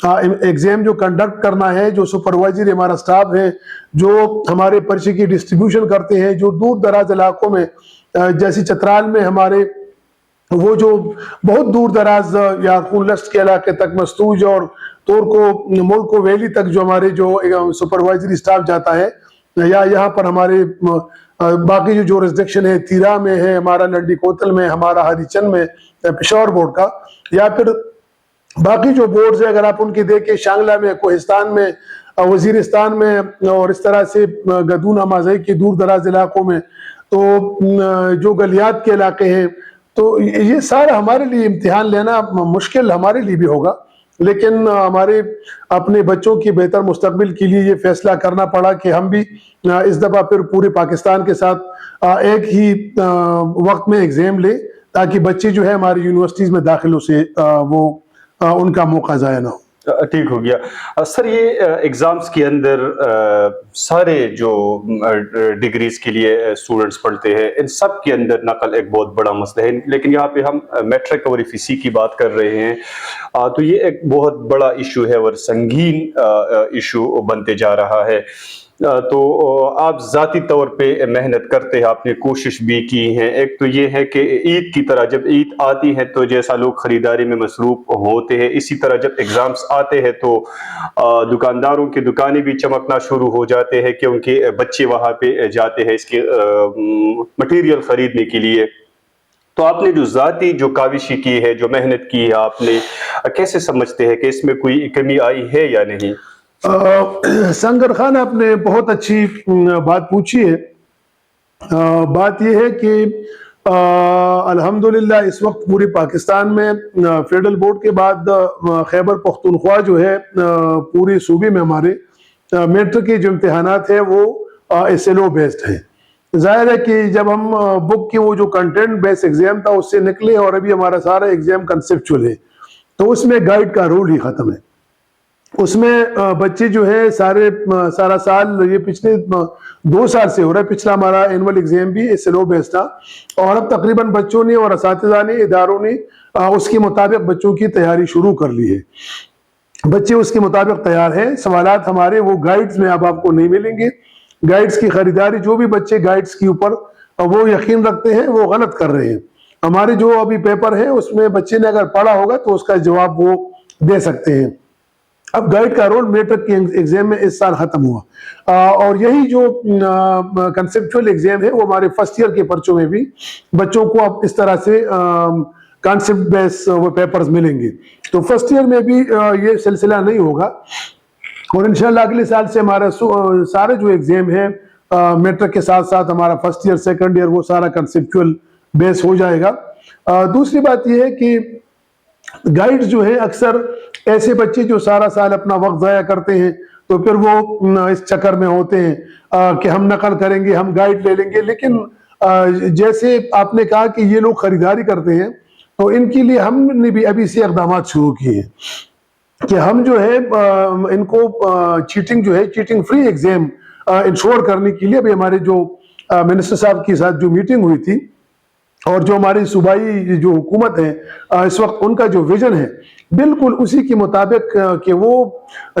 Exam جو conduct کرنا ہے، جو سپروائزر ہمارا سٹاف ہے، جو ہمارے پرچے کی ڈسٹریبیوشن کرتے ہیں، جو دور دراز علاقوں میں جیسے چترال میں ہمارے وہ جو بہت دور دراز یا لسٹ کے علاقے تک مستوج اور ملک ویلی تک جو ہمارے جو سپروائزری سٹاف جاتا ہے، یا یہاں پر ہمارے باقی جو جورسڈکشن ہے، تیرا میں ہے ہمارا، لنڈی کوتل میں، ہمارا ہری چند میں پشاور بورڈ کا، یا پھر باقی جو بورڈز ہیں اگر آپ ان کی دیکھیں، شانگلہ میں، کوہستان میں، وزیرستان میں، اور اس طرح سے گدون مازئی کے دور دراز علاقوں میں، تو جو گلیات کے علاقے ہیں، تو یہ سارا ہمارے لیے امتحان لینا مشکل ہمارے لیے بھی ہوگا، لیکن ہمارے اپنے بچوں کی بہتر مستقبل کے لیے یہ فیصلہ کرنا پڑا کہ ہم بھی اس دفعہ پھر پورے پاکستان کے ساتھ ایک ہی وقت میں ایگزام لیں، تاکہ بچے جو ہے ہماری یونیورسٹیز میں داخلوں سے وہ ان کا موقع ضائع نہ ہو۔ ٹھیک ہو گیا سر۔ یہ ایگزامز کے اندر سارے جو ڈگریز کے لیے اسٹوڈنٹس پڑھتے ہیں، ان سب کے اندر نقل ایک بہت بڑا مسئلہ ہے، لیکن یہاں پہ ہم میٹرک اور ایف سی کی بات کر رہے ہیں، تو یہ ایک بہت بڑا ایشو ہے اور سنگین ایشو بنتے جا رہا ہے۔ تو آپ ذاتی طور پہ محنت کرتے ہیں، آپ نے کوشش بھی کی ہے۔ ایک تو یہ ہے کہ عید کی طرح جب عید آتی ہے تو جیسا لوگ خریداری میں مصروف ہوتے ہیں، اسی طرح جب ایگزامز آتے ہیں تو دکانداروں کی دکانیں بھی چمکنا شروع ہو جاتے ہیں، کیونکہ بچے وہاں پہ جاتے ہیں اس کے مٹیریل خریدنے کے لیے۔ تو آپ نے جو ذاتی جو کاوشی کی ہے، جو محنت کی ہے آپ نے، کیسے سمجھتے ہیں کہ اس میں کوئی کمی آئی ہے یا نہیں؟ سنگر خان، آپ نے بہت اچھی بات پوچھی ہے۔ بات یہ ہے کہ الحمدللہ اس وقت پوری پاکستان میں فیڈرل بورڈ کے بعد خیبر پختونخوا جو ہے پورے صوبے میں ہمارے میٹرک کے جو امتحانات ہیں وہ SLO بیسڈ ہیں۔ ظاہر ہے کہ جب ہم بک کی وہ جو کنٹینٹ بیس ایگزام تھا اس سے نکلے، اور ابھی ہمارا سارا ایگزام کنسپچول ہے، تو اس میں گائیڈ کا رول ہی ختم ہے۔ اس میں بچے جو ہے سارا سال، یہ پچھلے 2 سال سے ہو رہا ہے، پچھلا ہمارا اینول ایگزام بھی SLO بیس تھا، اور اب تقریباً بچوں نے اور اساتذہ نے، اداروں نے اس کے مطابق بچوں کی تیاری شروع کر لی ہے۔ بچے اس کے مطابق تیار ہیں۔ سوالات ہمارے وہ گائیڈز میں اب آپ کو نہیں ملیں گے۔ گائیڈز کی خریداری، جو بھی بچے گائیڈز کے اوپر وہ یقین رکھتے ہیں وہ غلط کر رہے ہیں۔ ہمارے جو ابھی پیپر ہے اس میں بچے نے اگر پڑھا ہوگا تو اس کا جواب وہ دے سکتے ہیں۔ اب گائیڈ کا رول میٹرک کے ایگزام میں اس سال ختم ہوا، اور یہی جو کنسپچول ایگزام ہے وہ ہمارے فرسٹ ایئر کے پرچوں میں بھی بچوں کو اب اس طرح سے کانسیپٹ بیس وہ پیپرز ملیں گے۔ تو فرسٹ ایئر میں بھی یہ سلسلہ نہیں ہوگا، اور انشاءاللہ اگلے سال سے ہمارا سارے جو ایگزام ہے میٹرک کے ساتھ ساتھ ہمارا فرسٹ ایئر سیکنڈ ایئر وہ سارا کنسپچول بیس ہو جائے گا۔ دوسری بات یہ ہے کہ گائیڈ جو ہے اکثر ایسے بچے جو سارا سال اپنا وقت ضائع کرتے ہیں، تو پھر وہ اس چکر میں ہوتے ہیں کہ ہم نقل کریں گے، ہم گائیڈ لے لیں گے، لیکن جیسے آپ نے کہا کہ یہ لوگ خریداری کرتے ہیں، تو ان کے لیے ہم نے بھی ابھی سے اقدامات شروع کیے ہیں کہ ہم جو ہے ان کو چیٹنگ جو ہے، چیٹنگ فری ایگزام انشور کرنے کے لیے ابھی ہمارے جو منسٹر صاحب کے ساتھ جو میٹنگ ہوئی تھی، اور جو ہماری صوبائی جو حکومت ہے اس وقت ان کا جو ویژن ہے بالکل اسی کے مطابق کہ وہ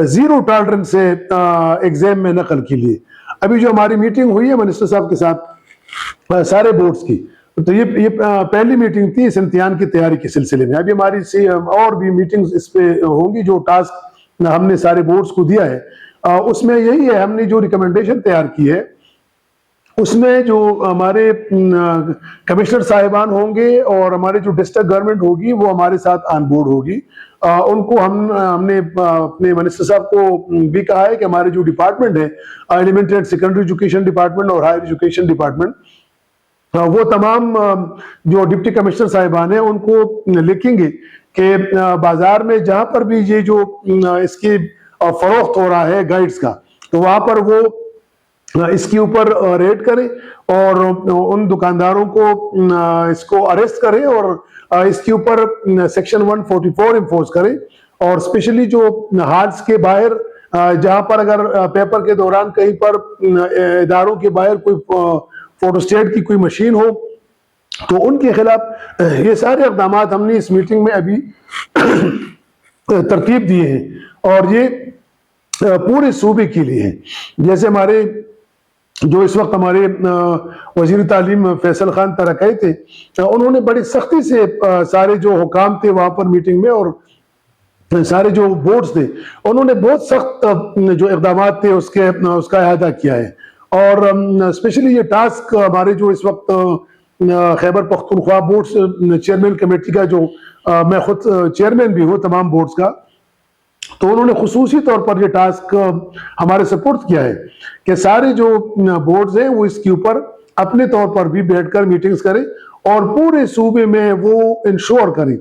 زیرو ٹالرنس سے ایگزام میں نقل کے لیے ابھی جو ہماری میٹنگ ہوئی ہے منسٹر صاحب کے ساتھ سارے بورڈز کی، تو یہ پہلی میٹنگ تھی اس امتحان کی تیاری کے سلسلے میں۔ ابھی ہماری اور بھی میٹنگز اس پہ ہوں گی، جو ٹاسک ہم نے سارے بورڈز کو دیا ہے اس میں یہی ہے، ہم نے جو ریکمنڈیشن تیار کی ہے اس میں جو ہمارے کمشنر صاحبان ہوں گے اور ہمارے جو ڈسٹرکٹ گورنمنٹ ہوگی وہ ہمارے ساتھ آن بورڈ ہوگی۔ ان کو ہم نے اپنے منسٹر صاحب کو بھی کہا ہے کہ ہمارے جو ڈپارٹمنٹ ہے، elementary and secondary education department اور ہائر ایجوکیشن ڈپارٹمنٹ، وہ تمام جو ڈپٹی کمشنر صاحبان ہیں ان کو لکھیں گے کہ بازار میں جہاں پر بھی یہ جو اس کی فروخت ہو رہا ہے گائیڈز کا، تو وہاں پر وہ اس کے اوپر ریڈ کریں اور ان دکانداروں کو اس کو اریسٹ کریں اور اس کے اوپر سیکشن 144 امپوز کریں، اور اسپیشلی جو ہالس کے باہر جہاں پر اگر پیپر کے دوران کہیں پر اداروں کے باہر کوئی فوٹو اسٹیٹ کی کوئی مشین ہو تو ان کے خلاف یہ سارے اقدامات ہم نے اس میٹنگ میں ابھی ترتیب دیے ہیں۔ اور یہ پورے صوبے کے لیے ہے. جیسے ہمارے جو اس وقت ہمارے وزیر تعلیم فیصل خان ترکائی تھے, انہوں نے بڑی سختی سے سارے جو حکام تھے وہاں پر میٹنگ میں اور سارے جو بورڈز تھے انہوں نے بہت سخت جو اقدامات تھے اس کا احاطہ کیا ہے. اور اسپیشلی یہ ٹاسک ہمارے جو اس وقت Khyber Pakhtunkhwa boards chairman committee کا, جو میں خود چیئرمین بھی ہوں تمام بورڈز کا, تو انہوں نے خصوصی طور پر یہ ٹاسک ہمارے سپورٹ کیا ہے کہ سارے جو بورڈز ہیں وہ اس کے اوپر اپنے طور پر بھی بیٹھ کر میٹنگز کریں اور پورے صوبے میں وہ انشور کریں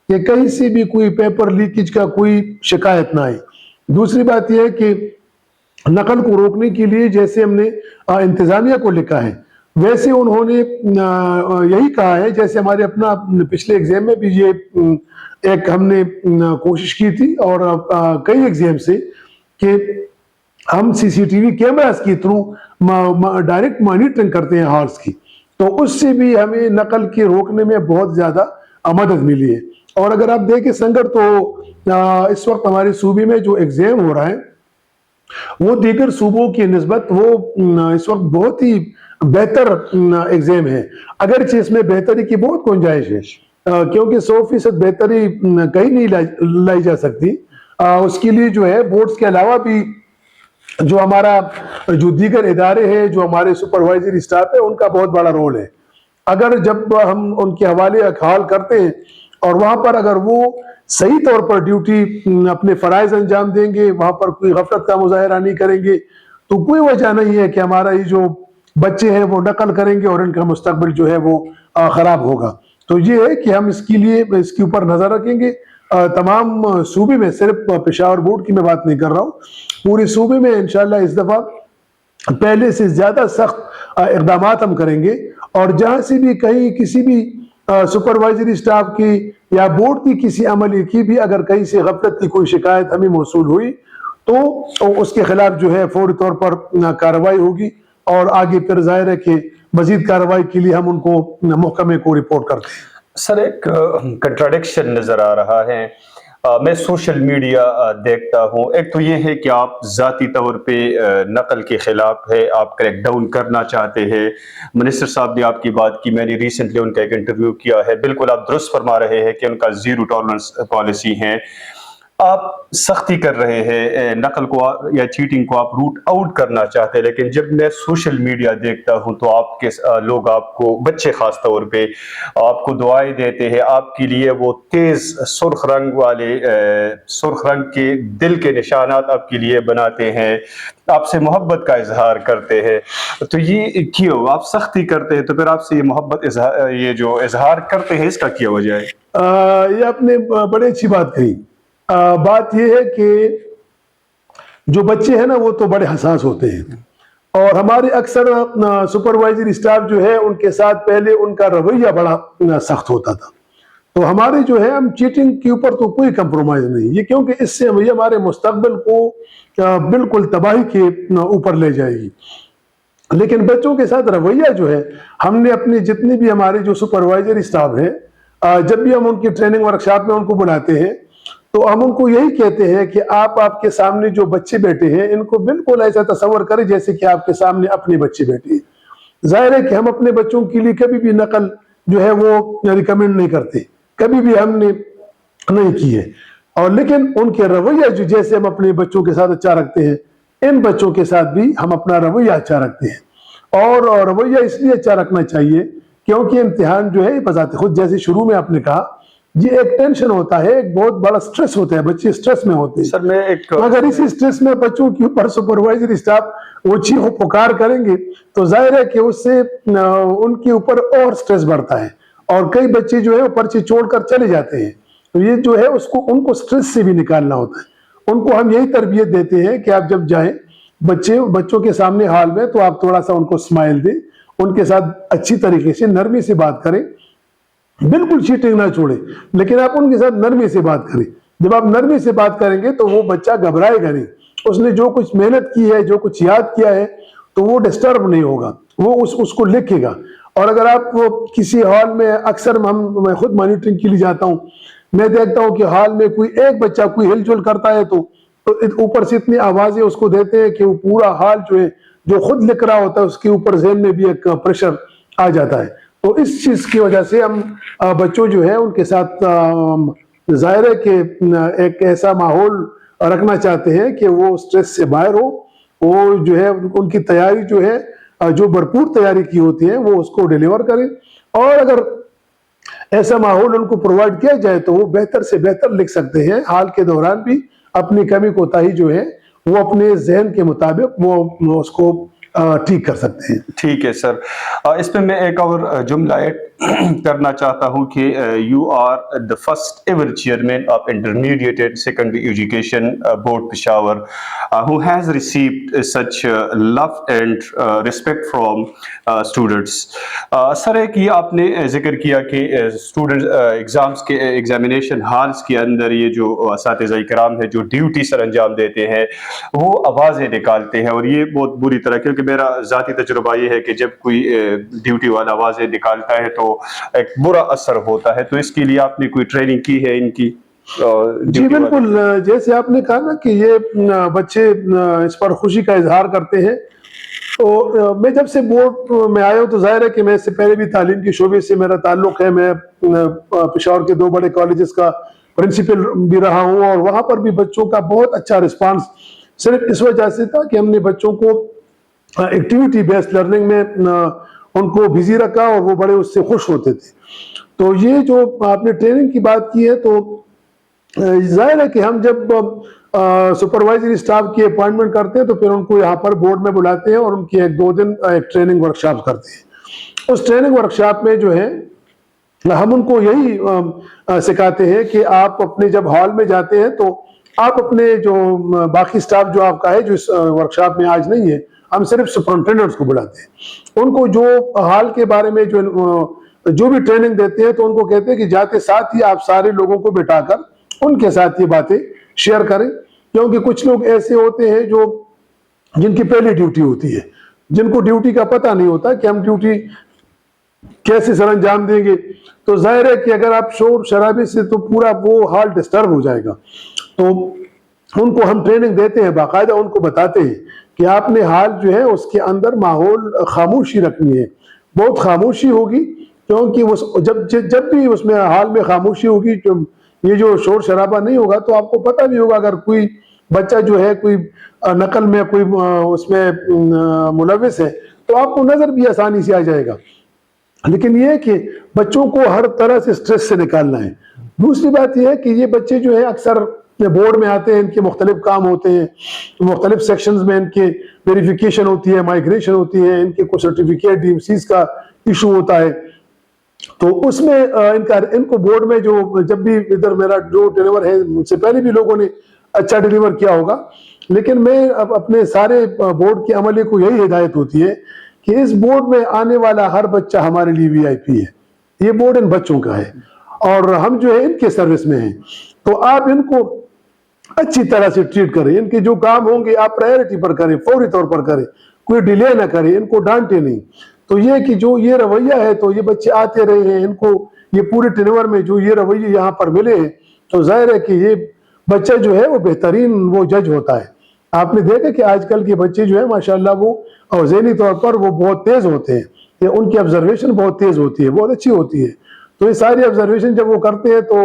کہ کہیں سے بھی کوئی پیپر لیکیج کا کوئی شکایت نہ آئے. دوسری بات یہ ہے کہ نقل کو روکنے کے لیے جیسے ہم نے انتظامیہ کو لکھا ہے ویسے انہوں نے یہی کہا ہے, جیسے ہمارے اپنا پچھلے ایگزام میں بھی یہ ایک ہم نے کوشش کی تھی اور کئی ایگزام سے کہ ہم سی سی ٹی وی کیمراز کے تھرو ڈائریکٹ مانیٹرنگ کرتے ہیں ہالس کی, تو اس سے بھی ہمیں نقل کے روکنے میں بہت زیادہ مدد ملی ہے. اور اگر آپ دیکھیں سنگر, تو اس وقت ہمارے صوبے میں جو ایگزام ہو رہا ہے وہ دیگر صوبوں کی نسبت وہ اس وقت بہت ہی بہتر ایگزام ہے, اگرچہ اس میں بہتری کی بہت گنجائش ہے کیونکہ 100% بہتری کہیں نہیں لائی جا سکتی. اس کے لیے جو ہے بورڈز کے علاوہ بھی جو ہمارا جو دیگر ادارے ہیں, جو ہمارے سپروائزری اسٹاف ہے, ان کا بہت بڑا رول ہے. اگر جب ہم ان کے حوالے حال کرتے ہیں اور وہاں پر اگر وہ صحیح طور پر ڈیوٹی اپنے فرائض انجام دیں گے, وہاں پر کوئی غفلت کا مظاہرہ نہیں کریں گے, تو کوئی وجہ نہیں ہے کہ ہمارا یہ جو بچے ہیں وہ نقل کریں گے اور ان کا مستقبل جو ہے وہ خراب ہوگا. تو یہ ہے کہ ہم اس کے لیے اس کے اوپر نظر رکھیں گے. تمام صوبے میں, صرف پشاور بورڈ کی میں بات نہیں کر رہا ہوں, پورے صوبے میں انشاءاللہ اس دفعہ پہلے سے زیادہ سخت اقدامات ہم کریں گے. اور جہاں سے بھی کہیں کسی بھی سپروائزری اسٹاف کی یا بورڈ کی کسی عملے کی بھی اگر کہیں سے غفلت کی کوئی شکایت ہمیں موصول ہوئی تو اس کے خلاف جو ہے فوری طور پر کارروائی ہوگی, اور آگے پھر ظاہر ہے کہ مزید کارروائی کے لیے ہم ان کو محکمے کو رپورٹ کرتے ہیں. سر, ایک کنٹراڈکشن نظر آ رہا ہے. میں سوشل میڈیا دیکھتا ہوں, ایک تو یہ ہے کہ آپ ذاتی طور پہ نقل کے خلاف ہے, آپ کریک ڈاؤن کرنا چاہتے ہیں. منسٹر صاحب نے آپ کی بات کی, میں نے ریسنٹلی ان کا ایک انٹرویو کیا ہے, بالکل آپ درست فرما رہے ہیں کہ ان کا زیرو ٹالرنس پالیسی ہے. آپ سختی کر رہے ہیں نقل کو یا چیٹنگ کو آپ روٹ آؤٹ کرنا چاہتے ہیں, لیکن جب میں سوشل میڈیا دیکھتا ہوں تو آپ کے لوگ, آپ کو بچے خاص طور پہ آپ کو دعائیں دیتے ہیں, آپ کے لیے وہ تیز سرخ رنگ والے سرخ رنگ کے دل کے نشانات آپ کے لیے بناتے ہیں, آپ سے محبت کا اظہار کرتے ہیں. تو یہ کیوں آپ سختی کرتے ہیں؟ تو پھر آپ سے یہ محبت یہ جو اظہار کرتے ہیں اس کا کیا وجہ ہے؟ یہ آپ نے بڑی اچھی بات کہی. بات یہ ہے کہ جو بچے ہیں نا وہ تو بڑے حساس ہوتے ہیں, اور ہمارے اکثر سپروائزری اسٹاف جو ہے ان کے ساتھ پہلے ان کا رویہ بڑا سخت ہوتا تھا. تو ہمارے جو ہے ہم چیٹنگ کے اوپر تو کوئی کمپرومائز نہیں, یہ کیونکہ اس سے ہمارے مستقبل کو بالکل تباہی کے اوپر لے جائے گی. لیکن بچوں کے ساتھ رویہ جو ہے, ہم نے اپنے جتنے بھی ہمارے جو سپروائزری اسٹاف ہیں, جب بھی ہم ان کی ٹریننگ ورکشاپ میں ان کو بلاتے ہیں تو ہم ان کو یہی کہتے ہیں کہ آپ کے سامنے جو بچے بیٹھے ہیں ان کو بالکل ایسا تصور کریں جیسے کہ آپ کے سامنے اپنے بچے بیٹھے ہیں. ظاہر ہے کہ ہم اپنے بچوں کے لیے کبھی بھی نقل جو ہے وہ ریکمینڈ نہیں کرتے, کبھی بھی ہم نے نہیں کی ہے. اور لیکن ان کے رویہ جو جیسے ہم اپنے بچوں کے ساتھ اچھا رکھتے ہیں, ان بچوں کے ساتھ بھی ہم اپنا رویہ اچھا رکھتے ہیں. اور رویہ اس لیے اچھا رکھنا چاہیے کیونکہ امتحان جو ہے بذات خود, جیسے شروع میں آپ نے کہا, یہ ایک ٹینشن ہوتا ہے, ایک بہت بڑا سٹریس ہوتا ہے, بچے سٹریس میں ہوتے ہیں. سر میں ایک اگر اسی سٹریس میں بچوں کے اوپر سپروائزری اسٹاف وہ چیخ پکار کریں گے تو ظاہر ہے کہ اس سے ان کے اوپر اور سٹریس بڑھتا ہے, اور کئی بچے جو ہے وہ پرچے چھوڑ کر چلے جاتے ہیں. تو یہ جو ہے ان کو سٹریس سے بھی نکالنا ہوتا ہے. ان کو ہم یہی تربیت دیتے ہیں کہ آپ جب جائیں بچوں کے سامنے حال میں تو آپ تھوڑا سا ان کو اسمائل دیں, ان کے ساتھ اچھی طریقے سے نرمی سے بات کریں, بالکل چیٹنگ نہ چھوڑیں, لیکن آپ ان کے ساتھ نرمی سے بات کریں. جب آپ نرمی سے بات کریں گے تو وہ بچہ گھبرائے گا نہیں, اس نے جو کچھ محنت کی ہے, جو کچھ یاد کیا ہے, تو وہ ڈسٹرب نہیں ہوگا, وہ اس کو لکھے گا. اور اگر آپ وہ کسی ہال میں, اکثر میں خود مانیٹرنگ کے لیے جاتا ہوں, میں دیکھتا ہوں کہ ہال میں کوئی ایک بچہ کوئی ہل جل کرتا ہے تو تو اوپر سے اتنی آوازیں اس کو دیتے ہیں کہ وہ پورا حال جو ہے جو خود لکھ رہا ہوتا ہے اس کے اوپر ذہن میں بھی ایک پریشر آ جاتا ہے. تو اس چیز کی وجہ سے ہم بچوں جو ہے ان کے ساتھ ظاہر ہے کہ ایک ایسا ماحول رکھنا چاہتے ہیں کہ وہ اسٹریس سے باہر ہو. وہ جو ہے ان کی تیاری جو ہے جو بھرپور تیاری کی ہوتی ہے وہ اس کو ڈیلیور کریں, اور اگر ایسا ماحول ان کو پرووائڈ کیا جائے تو وہ بہتر سے بہتر لکھ سکتے ہیں. حال کے دوران بھی اپنی کمی کوتاہی جو ہے وہ اپنے ذہن کے مطابق وہ اس کو ٹھیک کر سکتے ہیں. ٹھیک ہے سر, اس پہ میں ایک اور جملہ ایڈ کرنا چاہتا ہوں کہ you are the first ever chairman of intermediate and secondary education board Peshawar who has received such love and respect from students. Sir ایک یہ آپ نے ذکر کیا کہ اسٹوڈنٹ ایگزامس کے ایگزامینیشن ہالس کے اندر یہ جو اساتذہ کرام ہے جو ڈیوٹی سر انجام دیتے ہیں وہ آوازیں نکالتے ہیں, اور یہ بہت بری طرح, کیونکہ میرا ذاتی تجربہ یہ ہے کہ جب کوئی ڈیوٹی والا آوازیں نکالتا ہے تو ایک برا اثر ہوتا ہے. تو اس کے لیے آپ نے کوئی ٹریننگ کی ہے ان کی؟ جی بالکل, جیسے آپ نے کہا نا کہ یہ بچے اس پر خوشی کا اظہار کرتے ہیں. تو میں جب سے بورڈ میں آیا ہوں تو ظاہر ہے کہ میں اس سے پہلے بھی تعلیم کے شعبے سے میرا تعلق ہے. میں پشاور کے 2 بڑے کالجز کا پرنسپل بھی رہا ہوں, اور وہاں پر بھی بچوں کا بہت اچھا رسپانس صرف اس وجہ سے تھا کہ ہم نے بچوں کو ایکٹیویٹی بیسڈ لرننگ میں ان کو بزی رکھا اور وہ بڑے اس سے خوش ہوتے تھے. تو یہ جو آپ نے ٹریننگ کی بات کی ہے تو ظاہر ہے کہ ہم جب سپروائزری اسٹاف کی اپوائنٹمنٹ کرتے ہیں تو پھر ان کو یہاں پر بورڈ میں بلاتے ہیں اور ان کی 1-2 دن ایک ٹریننگ ورکشاپ کرتے ہیں. اس ٹریننگ ورکشاپ میں جو ہے ہم ان کو یہی سکھاتے ہیں کہ آپ اپنے جب ہال میں جاتے ہیں تو آپ اپنے جو باقی اسٹاف جو آپ کا ہے جو اس ورکشاپ میں آج نہیں ہے, ہم صرف سپرنٹینڈنٹس کو بلاتے ہیں. ان کو جو حال کے بارے میں جو بھی ٹریننگ دیتے ہیں تو ان کو کہتے ہیں کہ جاتے ساتھ ہی آپ سارے لوگوں کو بٹھا کر ان کے ساتھ یہ باتیں شیئر کریں, کیونکہ کچھ لوگ ایسے ہوتے ہیں جن کی پہلی ڈیوٹی ہوتی ہے, جن کو ڈیوٹی کا پتہ نہیں ہوتا کہ ہم ڈیوٹی کیسے سر انجام دیں گے. تو ظاہر ہے کہ اگر آپ شور شرابے سے تو پورا وہ حال ڈسٹرب ہو جائے گا. تو ان کو ہم ٹریننگ دیتے ہیں, باقاعدہ ان کو بتاتے ہیں کہ آپ نے حال جو ہے اس کے اندر ماحول خاموشی رکھنی ہے, بہت خاموشی ہوگی, کیونکہ جب بھی اس میں حال میں خاموشی ہوگی یہ جو شور شرابہ نہیں ہوگا تو آپ کو پتہ بھی ہوگا اگر کوئی بچہ جو ہے کوئی نقل میں کوئی اس میں ملوث ہے تو آپ کو نظر بھی آسانی سے آ جائے گا. لیکن یہ ہے کہ بچوں کو ہر طرح سے سٹریس سے نکالنا ہے. دوسری بات یہ ہے کہ یہ بچے جو ہے اکثر بورڈ میں آتے ہیں, ان کے مختلف کام ہوتے ہیں, مختلف سیکشنز میں ان کے ویریفیکیشن ہوتی ہے, مائگریشن ہوتی ہے, ان کے کوئی سرٹیفکیٹ ڈی ایم سیز کا ایشو ہوتا ہے. تو اس میں ان کو بورڈ میں جب بھی ادھر میرا جو ڈیلیور ہے مجھ سے پہلے بھی لوگوں نے اچھا ڈیلیور کیا ہوگا, لیکن میں اپنے سارے بورڈ کے عملے کو یہی ہدایت ہوتی ہے کہ اس بورڈ میں آنے والا ہر بچہ ہمارے لیے وی آئی پی ہے. یہ بورڈ ان بچوں کا ہے اور ہم جو ہے ان کے سروس میں ہیں. تو آپ ان کو اچھی طرح سے ٹریٹ کریں, ان کے جو کام ہوں گے آپ پرائیورٹی پر کریں, فوری طور پر کریں, کوئی ڈیلے نہ کریں, ان کو ڈانٹے نہیں. تو یہ کہ جو یہ رویہ ہے تو یہ بچے آتے رہے ہیں, ان کو یہ پورے ٹینور میں جو یہ رویے یہاں پر ملے ہیں تو ظاہر ہے کہ یہ بچہ جو ہے وہ بہترین وہ جج ہوتا ہے. آپ نے دیکھا کہ آج کل کے بچے جو ہے ماشاءاللہ وہ ذہنی طور پر وہ بہت تیز ہوتے ہیں, ان کی آبزرویشن بہت تیز ہوتی ہے, بہت اچھی ہوتی ہے. تو یہ ساری آبزرویشن جب وہ کرتے ہیں تو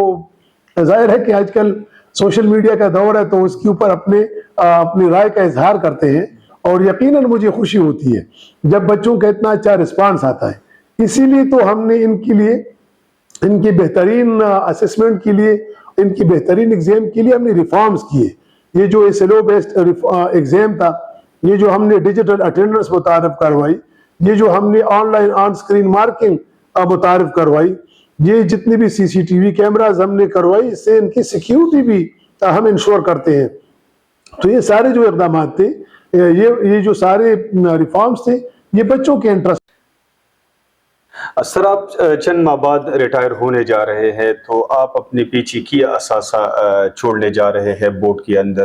ظاہر ہے کہ آج کل سوشل میڈیا کا دور ہے تو اس کے اوپر اپنی رائے کا اظہار کرتے ہیں, اور یقیناً مجھے خوشی ہوتی ہے جب بچوں کا اتنا اچھا رسپانس آتا ہے. اسی لیے تو ہم نے ان کی بہترین اسسمنٹ کے لیے, ان کی بہترین ایگزام کے لیے ہم نے ریفارمز کیے. یہ جو سلو بیسڈ ایگزام تھا, یہ جو ہم نے ڈیجیٹل اٹینڈنس متعارف کروائی, یہ جو ہم نے on line on screen marking متعارف کروائی, یہ جتنی بھی سی سی ٹی وی کیمراز ہم نے کروائی, اس سے ان کی سیکیورٹی بھی ہم انشور کرتے ہیں. تو یہ سارے جو اقدامات تھے, یہ جو سارے ریفارمز تھے, یہ بچوں کے انٹرسٹ. سر آپ چند ماہ بعد ریٹائر ہونے جا رہے ہیں, تو آپ اپنے پیچھے کیا اثاثہ چھوڑنے جا رہے ہیں بورڈ کے اندر؟